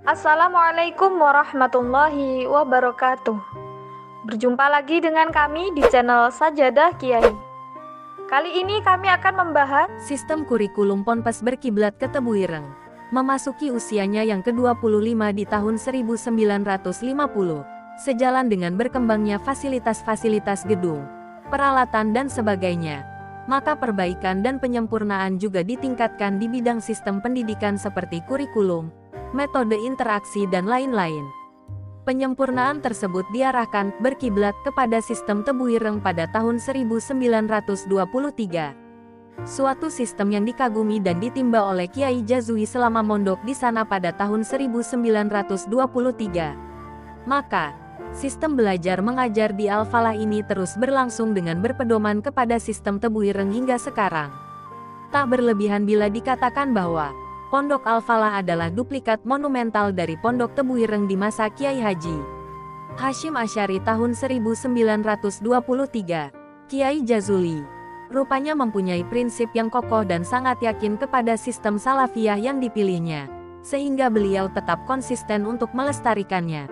Assalamualaikum warahmatullahi wabarakatuh. Berjumpa lagi dengan kami di channel Sajadah Kiai. Kali ini kami akan membahas Sistem kurikulum Ponpes berkiblat ke Tebu Ireng. Memasuki usianya yang ke-25 di tahun 1950, sejalan dengan berkembangnya fasilitas-fasilitas gedung, peralatan dan sebagainya, maka perbaikan dan penyempurnaan juga ditingkatkan di bidang sistem pendidikan seperti kurikulum, metode interaksi dan lain-lain. Penyempurnaan tersebut diarahkan berkiblat kepada sistem Tebu Ireng pada tahun 1923. Suatu sistem yang dikagumi dan ditimba oleh Kiai Jazuli selama mondok di sana pada tahun 1923. Maka, sistem belajar mengajar di Al-Falah ini terus berlangsung dengan berpedoman kepada sistem Tebu Ireng hingga sekarang. Tak berlebihan bila dikatakan bahwa Pondok Al-Falah adalah duplikat monumental dari Pondok Tebu Ireng di masa Kiai Haji Hashim Asy'ari tahun 1923. Kiai Jazuli rupanya mempunyai prinsip yang kokoh dan sangat yakin kepada sistem salafiyah yang dipilihnya, sehingga beliau tetap konsisten untuk melestarikannya.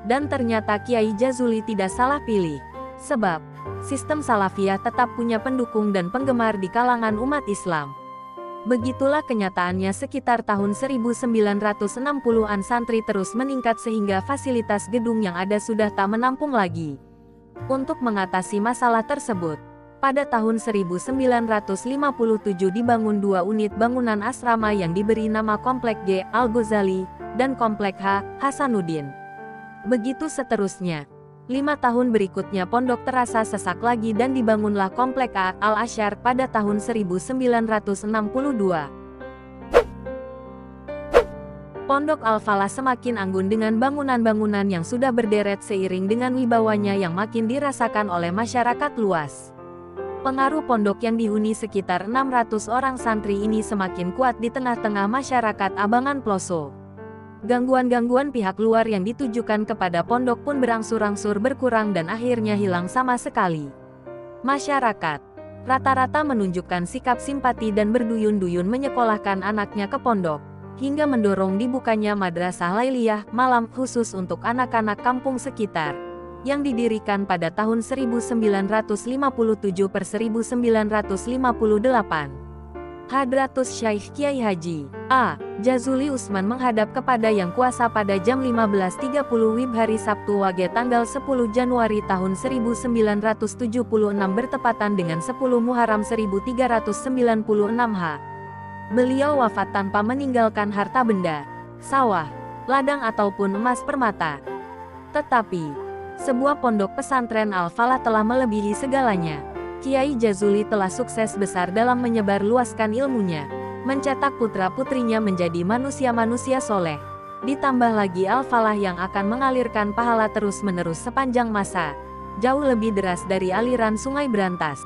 Dan ternyata Kiai Jazuli tidak salah pilih, sebab sistem salafiyah tetap punya pendukung dan penggemar di kalangan umat Islam. Begitulah kenyataannya sekitar tahun 1960-an santri terus meningkat sehingga fasilitas gedung yang ada sudah tak menampung lagi. Untuk mengatasi masalah tersebut, pada tahun 1957 dibangun 2 unit bangunan asrama yang diberi nama Komplek G. Al-Ghazali dan Komplek H. Hasanuddin. Begitu seterusnya. 5 tahun berikutnya pondok terasa sesak lagi dan dibangunlah Komplek A. Al-Azhar pada tahun 1962. Pondok Al-Falah semakin anggun dengan bangunan-bangunan yang sudah berderet seiring dengan wibawanya yang makin dirasakan oleh masyarakat luas. Pengaruh pondok yang dihuni sekitar 600 orang santri ini semakin kuat di tengah-tengah masyarakat Abangan Ploso. Gangguan-gangguan pihak luar yang ditujukan kepada pondok pun berangsur-angsur berkurang dan akhirnya hilang sama sekali. Masyarakat rata-rata menunjukkan sikap simpati dan berduyun-duyun menyekolahkan anaknya ke pondok, hingga mendorong dibukanya madrasah lailiyah malam khusus untuk anak-anak kampung sekitar, yang didirikan pada tahun 1957 per 1958. Hadratus Syaikh Kiai Haji A. Jazuli Usman menghadap kepada Yang Kuasa pada jam 15.30 WIB hari Sabtu Wage tanggal 10 Januari tahun 1976 bertepatan dengan 10 Muharram 1396 H. Beliau wafat tanpa meninggalkan harta benda, sawah, ladang ataupun emas permata. Tetapi sebuah pondok pesantren Al-Falah telah melebihi segalanya. Kiai Jazuli telah sukses besar dalam menyebar luaskan ilmunya, mencetak putra-putrinya menjadi manusia-manusia soleh. Ditambah lagi Al-Falah yang akan mengalirkan pahala terus-menerus sepanjang masa, jauh lebih deras dari aliran Sungai Brantas.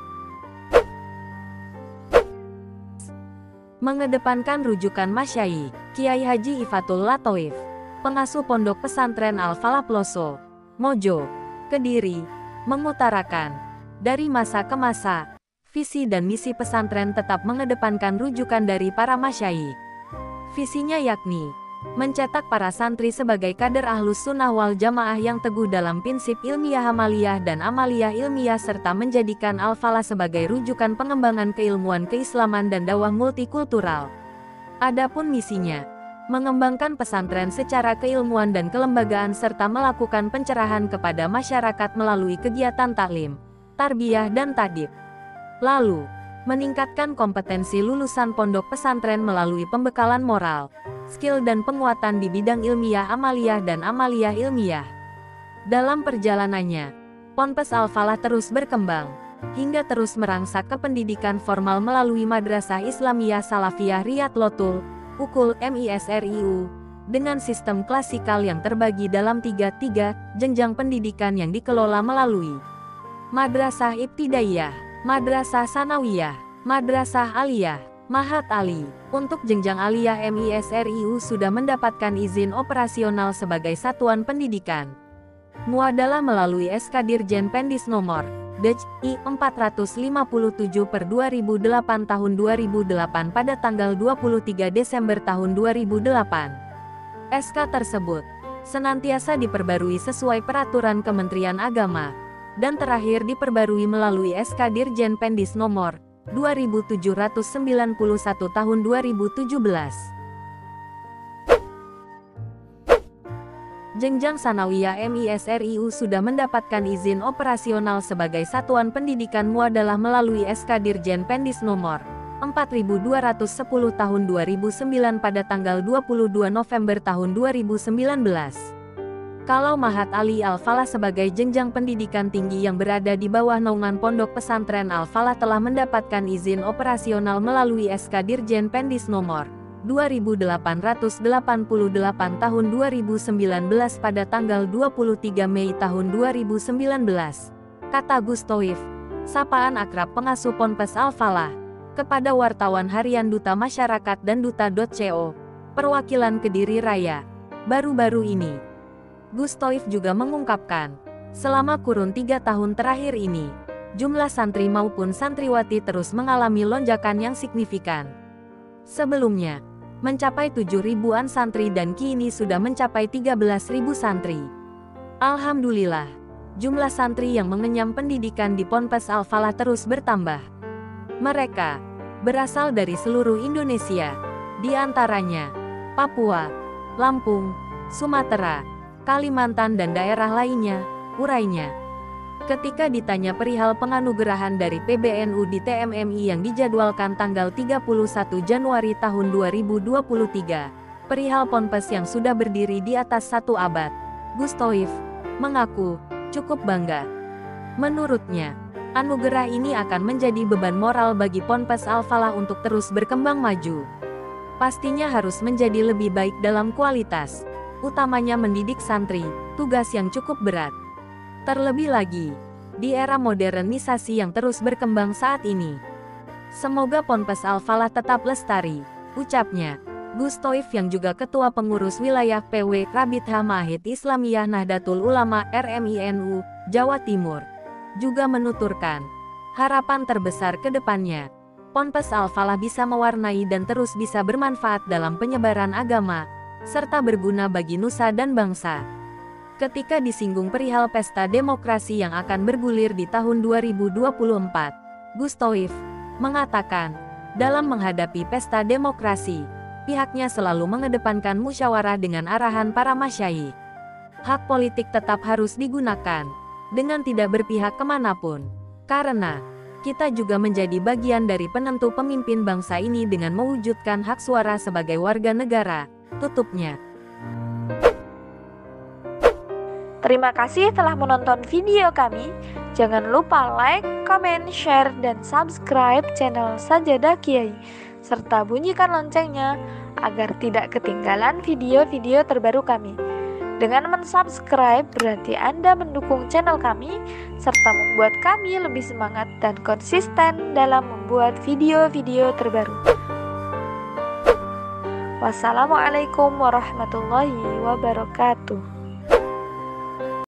Mengedepankan rujukan masyayikh, Kiai Haji Ifatul Latoif, pengasuh pondok pesantren Al-Falah Ploso, Mojo, Kediri, mengutarakan, dari masa ke masa, visi dan misi pesantren tetap mengedepankan rujukan dari para masyayikh. Visinya yakni, mencetak para santri sebagai kader ahlus sunnah wal jamaah yang teguh dalam prinsip ilmiah amaliyah dan amaliyah ilmiah serta menjadikan Al-Falah sebagai rujukan pengembangan keilmuan keislaman dan dakwah multikultural. Adapun misinya, mengembangkan pesantren secara keilmuan dan kelembagaan serta melakukan pencerahan kepada masyarakat melalui kegiatan taklim, tarbiyah dan tadib. Lalu, meningkatkan kompetensi lulusan pondok pesantren melalui pembekalan moral, skill dan penguatan di bidang ilmiah amaliyah dan amaliyah ilmiah. Dalam perjalanannya, Ponpes Al-Falah terus berkembang, hingga terus merangsak ke pendidikan formal melalui Madrasah Islamiyah Salafiyah Riyad Lotul, UKUL MISRIU, dengan sistem klasikal yang terbagi dalam tiga jenjang pendidikan yang dikelola melalui Madrasah Ibtidaiyah, Madrasah Sanawiyah, Madrasah Aliyah, Mahat Ali. Untuk jenjang Aliyah MISRIU sudah mendapatkan izin operasional sebagai satuan pendidikan. Muadalah melalui SK Dirjen Pendis Nomor Dej. I 457 per 2008 tahun 2008 pada tanggal 23 Desember tahun 2008. SK tersebut senantiasa diperbarui sesuai peraturan Kementerian Agama, dan terakhir diperbarui melalui SK Dirjen Pendis nomor 2791 tahun 2017. Jenjang Sanawiyah MISRIU sudah mendapatkan izin operasional sebagai satuan pendidikan muadalah melalui SK Dirjen Pendis nomor 4210 tahun 2009 pada tanggal 22 November tahun 2019. Kalau Mahat Ali Al-Falah sebagai jenjang pendidikan tinggi yang berada di bawah naungan Pondok Pesantren Al-Falah telah mendapatkan izin operasional melalui SK Dirjen Pendis nomor 2888 tahun 2019 pada tanggal 23 Mei tahun 2019, kata Gus Toif, sapaan akrab pengasuh Ponpes Al-Falah, kepada wartawan harian Duta Masyarakat dan Duta.co, perwakilan Kediri Raya, baru-baru ini. Gus Toif juga mengungkapkan, selama kurun 3 tahun terakhir ini, jumlah santri maupun santriwati terus mengalami lonjakan yang signifikan. Sebelumnya, mencapai 7.000-an santri dan kini sudah mencapai 13.000 santri. Alhamdulillah, jumlah santri yang mengenyam pendidikan di Ponpes Al-Falah terus bertambah. Mereka berasal dari seluruh Indonesia, di antaranya Papua, Lampung, Sumatera, Kalimantan dan daerah lainnya, urainya. Ketika ditanya perihal penganugerahan dari PBNU di TMMI yang dijadwalkan tanggal 31 Januari tahun 2023, perihal Ponpes yang sudah berdiri di atas 1 abad, Gus Toif mengaku cukup bangga. Menurutnya, anugerah ini akan menjadi beban moral bagi Ponpes Al-Falah untuk terus berkembang maju. Pastinya harus menjadi lebih baik dalam kualitas, utamanya mendidik santri, tugas yang cukup berat. Terlebih lagi, di era modernisasi yang terus berkembang saat ini. Semoga Ponpes Al-Falah tetap lestari, ucapnya. Gus Toif yang juga Ketua Pengurus Wilayah PW Rabithah Mahid Islamiyah Nahdlatul Ulama RMINU, Jawa Timur, juga menuturkan, harapan terbesar ke depannya, Ponpes Al-Falah bisa mewarnai dan terus bisa bermanfaat dalam penyebaran agama, serta berguna bagi nusa dan bangsa. Ketika disinggung perihal pesta demokrasi yang akan bergulir di tahun 2024, Gus Toif mengatakan, dalam menghadapi pesta demokrasi, pihaknya selalu mengedepankan musyawarah dengan arahan para masyayikh. Hak politik tetap harus digunakan, dengan tidak berpihak kemanapun, karena kita juga menjadi bagian dari penentu pemimpin bangsa ini dengan mewujudkan hak suara sebagai warga negara, tutupnya. Terima kasih telah menonton video kami. Jangan lupa like, comment, share, dan subscribe channel Sajadah Kiai, serta bunyikan loncengnya agar tidak ketinggalan video-video terbaru kami. Dengan mensubscribe berarti Anda mendukung channel kami, serta membuat kami lebih semangat dan konsisten dalam membuat video-video terbaru. Wassalamualaikum warahmatullahi wabarakatuh.